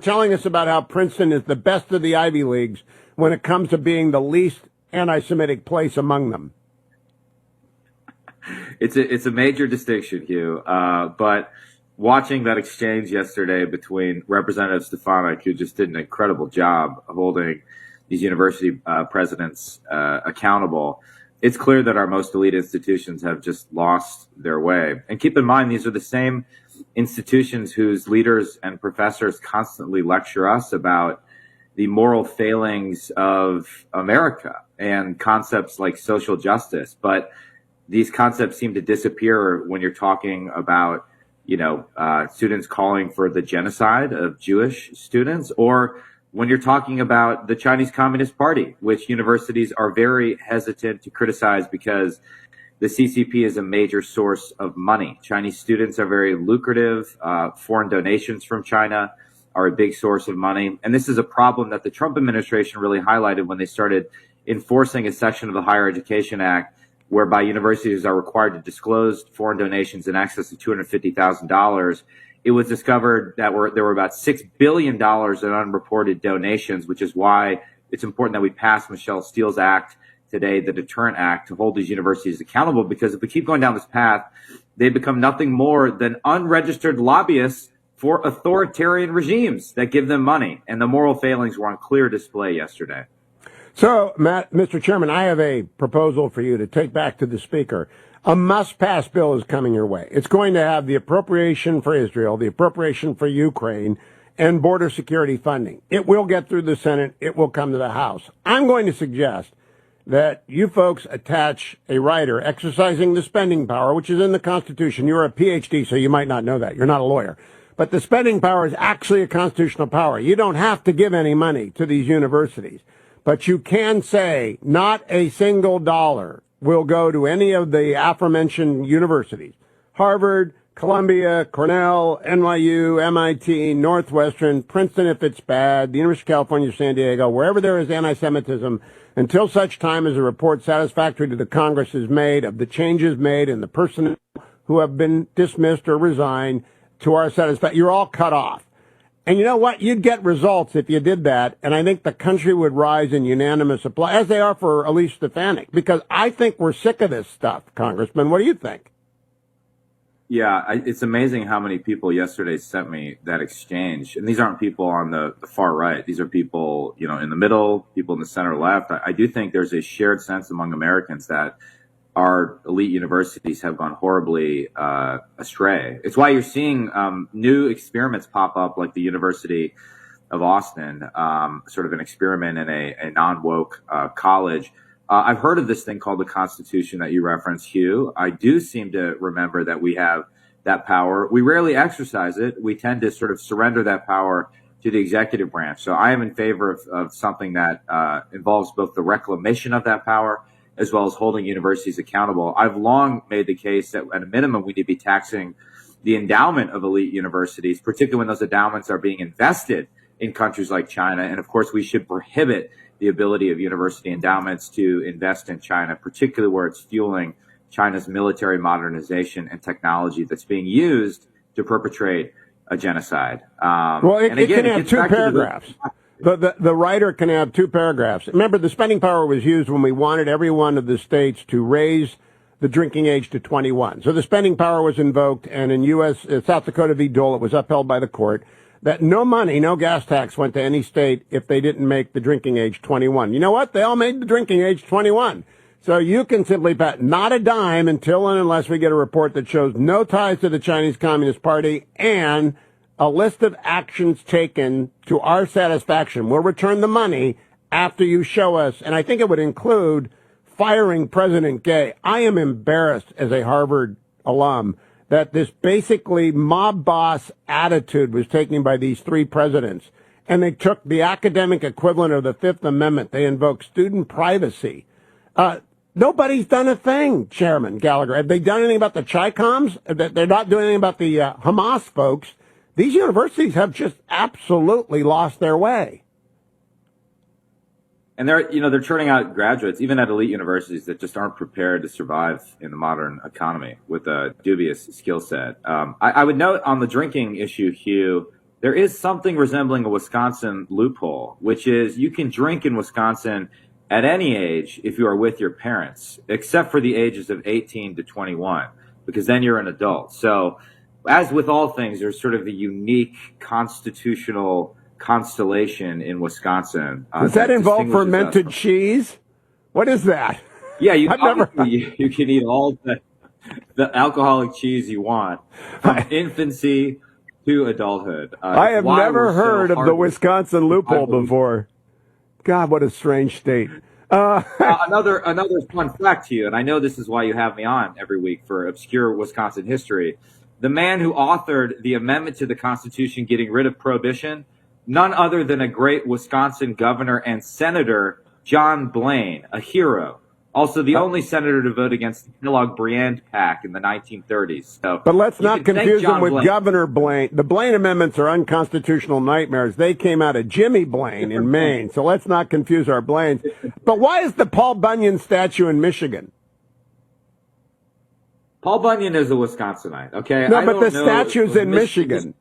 telling us about how Princeton is the best of the Ivy Leagues when it comes to being the least anti-Semitic place among them. It's a major distinction, Hugh. But watching that exchange yesterday between Representative Stefanik, who just did an incredible job holding these university presidents accountable, it's clear that our most elite institutions have just lost their way. And keep in mind, these are the same institutions whose leaders and professors constantly lecture us about the moral failings of America and concepts like social justice. But these concepts seem to disappear when you're talking about, students calling for the genocide of Jewish students, or when you're talking about the Chinese Communist Party, which universities are very hesitant to criticize because the CCP is a major source of money. Chinese students are very lucrative. Foreign donations from China are a big source of money. And this is a problem that the Trump administration really highlighted when they started enforcing a section of the Higher Education Act whereby universities are required to disclose foreign donations in excess of $250,000. It was discovered that there were about $6 billion in unreported donations, which is why it's important that we pass Michelle Steele's act today, the Deterrent Act, to hold these universities accountable, because if we keep going down this path, they become nothing more than unregistered lobbyists for authoritarian regimes that give them money. And the moral failings were on clear display yesterday. So, Matt, Mr. Chairman, I have a proposal for you to take back to the Speaker. A must-pass bill is coming your way. It's going to have the appropriation for Israel, the appropriation for Ukraine, and border security funding. It will get through the Senate. It will come to the House. I'm going to suggest that you folks attach a writer exercising the spending power, which is in the Constitution. You're a PhD, so you might not know that. You're not a lawyer. But the spending power is actually a constitutional power. You don't have to give any money to these universities. But you can say not a single dollar will go to any of the aforementioned universities. Harvard, Columbia, Cornell, NYU, MIT, Northwestern, Princeton if it's bad, the University of California, San Diego, wherever there is anti-Semitism, until such time as a report satisfactory to the Congress is made of the changes made and the personnel who have been dismissed or resigned to our satisfaction. You're all cut off. And you know what? You'd get results if you did that, and I think the country would rise in unanimous applause, as they are for Elise Stefanik, because I think we're sick of this stuff, Congressman. What do you think? Yeah, it's amazing how many people yesterday sent me that exchange. And these aren't people on the far right. These are people, in the middle, people in the center left. I do think there's a shared sense among Americans that our elite universities have gone horribly astray. It's why you're seeing new experiments pop up, like the University of Austin, sort of an experiment in a non-woke college. I've heard of this thing called the Constitution that you referenced, Hugh. I do seem to remember that we have that power. We rarely exercise it. We tend to sort of surrender that power to the executive branch. So I am in favor of something that involves both the reclamation of that power as well as holding universities accountable. I've long made the case that at a minimum, we need to be taxing the endowment of elite universities, particularly when those endowments are being invested in countries like China. And of course, we should prohibit the ability of university endowments to invest in China, particularly where it's fueling China's military modernization and technology that's being used to perpetrate a genocide. It can have two paragraphs. The writer can have two paragraphs. Remember, the spending power was used when we wanted every one of the states to raise the drinking age to 21. So the spending power was invoked, and in South Dakota v. Dole, it was upheld by the court that no money, no gas tax went to any state if they didn't make the drinking age 21. You know what? They all made the drinking age 21. So you can simply pat not a dime until and unless we get a report that shows no ties to the Chinese Communist Party and a list of actions taken to our satisfaction. We'll return the money after you show us, and I think it would include firing President Gay. I am embarrassed as a Harvard alum that this basically mob boss attitude was taken by these three presidents, and they took the academic equivalent of the Fifth Amendment. They invoked student privacy. Nobody's done a thing, Chairman Gallagher. Have they done anything about the Chi-Coms? They're not doing anything about the Hamas folks. These universities have just absolutely lost their way. And they're churning out graduates, even at elite universities, that just aren't prepared to survive in the modern economy with a dubious skill set. I would note on the drinking issue, Hugh, there is something resembling a Wisconsin loophole, which is you can drink in Wisconsin at any age if you are with your parents, except for the ages of 18 to 21, because then you're an adult. So as with all things, there's sort of a unique constitutional constellation in Wisconsin. Does that involve fermented cheese? What is that? Yeah, you can eat all the alcoholic cheese you want from infancy to adulthood. I have never heard of the Wisconsin loophole before. God, what a strange state. Another fun fact to you, and I know this is why you have me on every week for obscure Wisconsin history. The man who authored the amendment to the Constitution getting rid of prohibition, none other than a great Wisconsin governor and senator, John Blaine, a hero. Also, the only senator to vote against the Kellogg-Briand Pact in the 1930s. So, but let's not confuse him with Governor Blaine. The Blaine amendments are unconstitutional nightmares. They came out of Jimmy Blaine in Maine, so let's not confuse our Blaines. But why is the Paul Bunyan statue in Michigan? Paul Bunyan is a Wisconsinite, okay? No, but the statue's in Michigan.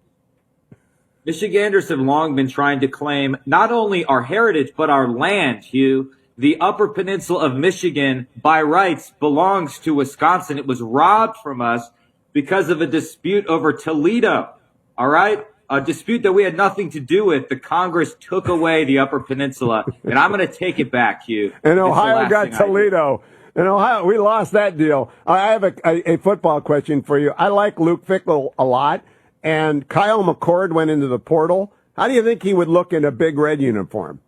Michiganders have long been trying to claim not only our heritage, but our land, Hugh. The Upper Peninsula of Michigan, by rights, belongs to Wisconsin. It was robbed from us because of a dispute over Toledo, all right? A dispute that we had nothing to do with. The Congress took away the Upper Peninsula, and I'm going to take it back, Hugh. And Ohio got Toledo. In Ohio, we lost that deal. I have a football question for you. I like Luke Fickell a lot, and Kyle McCord went into the portal. How do you think he would look in a big red uniform?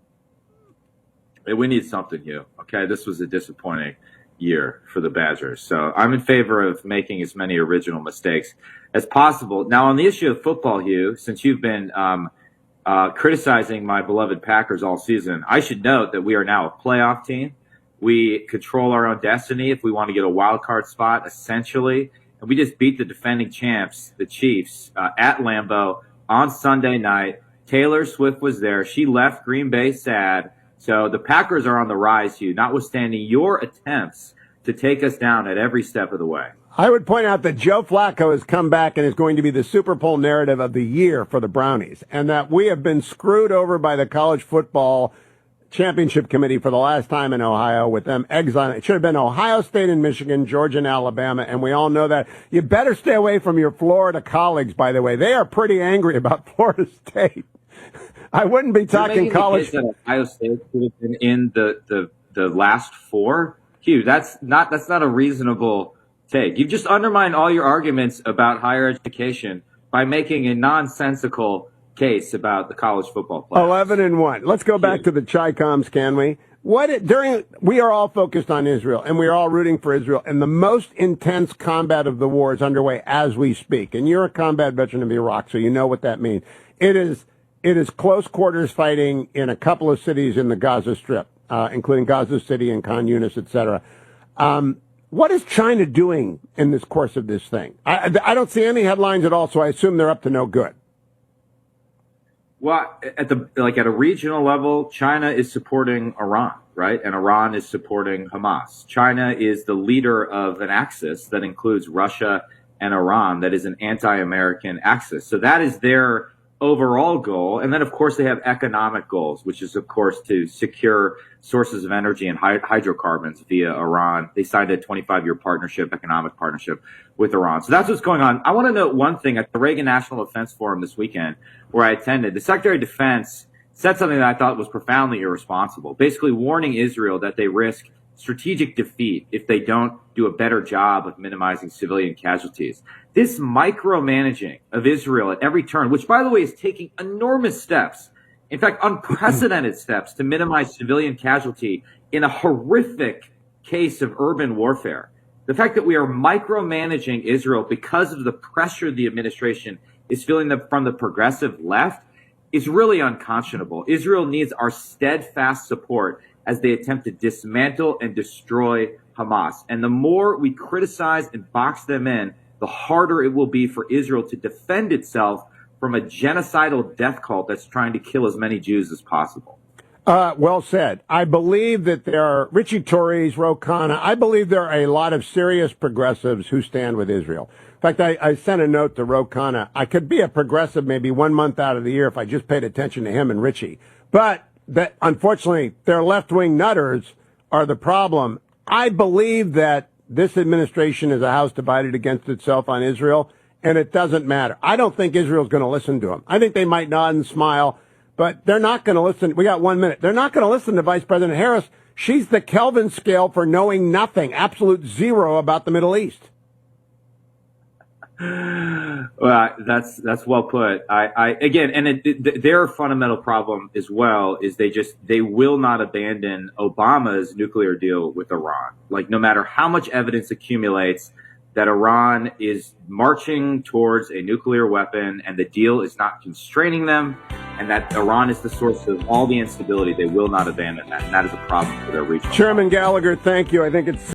We need something, Hugh. Okay, this was a disappointing year for the Badgers. So I'm in favor of making as many original mistakes as possible. Now, on the issue of football, Hugh, since you've been criticizing my beloved Packers all season, I should note that we are now a playoff team. We control our own destiny if we want to get a wild card spot, essentially. And we just beat the defending champs, the Chiefs, at Lambeau on Sunday night. Taylor Swift was there. She left Green Bay sad. So the Packers are on the rise, Hugh, notwithstanding your attempts to take us down at every step of the way. I would point out that Joe Flacco has come back and is going to be the Super Bowl narrative of the year for the Brownies, and that we have been screwed over by the College Football Championship Committee for the last time in Ohio with them exiling. It should have been Ohio State and Michigan, Georgia and Alabama, and we all know that. You better stay away from your Florida colleagues, by the way. They are pretty angry about Florida State. I wouldn't be talking college. That Ohio State could have been in the last four. Hugh, that's not a reasonable take. You've just undermined all your arguments about higher education by making a nonsensical case about the college football playoffs. 11-1. Let's go back to the Chi-Coms, can we? We are all focused on Israel, and we are all rooting for Israel, and the most intense combat of the war is underway as we speak. And you're a combat veteran of Iraq, so you know what that means. It is close quarters fighting in a couple of cities in the Gaza Strip, including Gaza City and Khan Yunis, etc. What is China doing in this course of this thing? I don't see any headlines at all, so I assume they're up to no good. Well, at a regional level, China is supporting Iran, right? And Iran is supporting Hamas. China is the leader of an axis that includes Russia and Iran that is an anti-American axis. So that is their overall goal. And then, of course, they have economic goals, which is, of course, to secure sources of energy and hydrocarbons via Iran. They signed a 25-year economic partnership with Iran. So that's what's going on. I want to note one thing. At the Reagan National Defense Forum this weekend, where I attended, the Secretary of Defense said something that I thought was profoundly irresponsible, basically warning Israel that they risk strategic defeat if they don't do a better job of minimizing civilian casualties. This micromanaging of Israel at every turn, which, by the way, is taking enormous steps, in fact, unprecedented steps to minimize civilian casualty in a horrific case of urban warfare. The fact that we are micromanaging Israel because of the pressure the administration is feeling from the progressive left is really unconscionable. Israel needs our steadfast support as they attempt to dismantle and destroy Hamas. And the more we criticize and box them in, the harder it will be for Israel to defend itself from a genocidal death cult that's trying to kill as many Jews as possible. Well said. I believe that there are Richie Torres, Ro Khanna. I believe there are a lot of serious progressives who stand with Israel. In fact, I sent a note to Ro Khanna. I could be a progressive maybe 1 month out of the year if I just paid attention to him and Richie. But that, unfortunately, their left-wing nutters are the problem. I believe that this administration is a house divided against itself on Israel, and it doesn't matter. I don't think Israel's going to listen to them. I think they might nod and smile, but they're not going to listen. We got 1 minute. They're not going to listen to Vice President Harris. She's the Kelvin scale for knowing nothing, absolute zero about the Middle East. Well, that's well put. Their fundamental problem as well is they will not abandon Obama's nuclear deal with Iran. Like, no matter how much evidence accumulates that Iran is marching towards a nuclear weapon and the deal is not constraining them, and that Iran is the source of all the instability, they will not abandon that. And that is a problem for their region. Chairman Gallagher, thank you. I think it's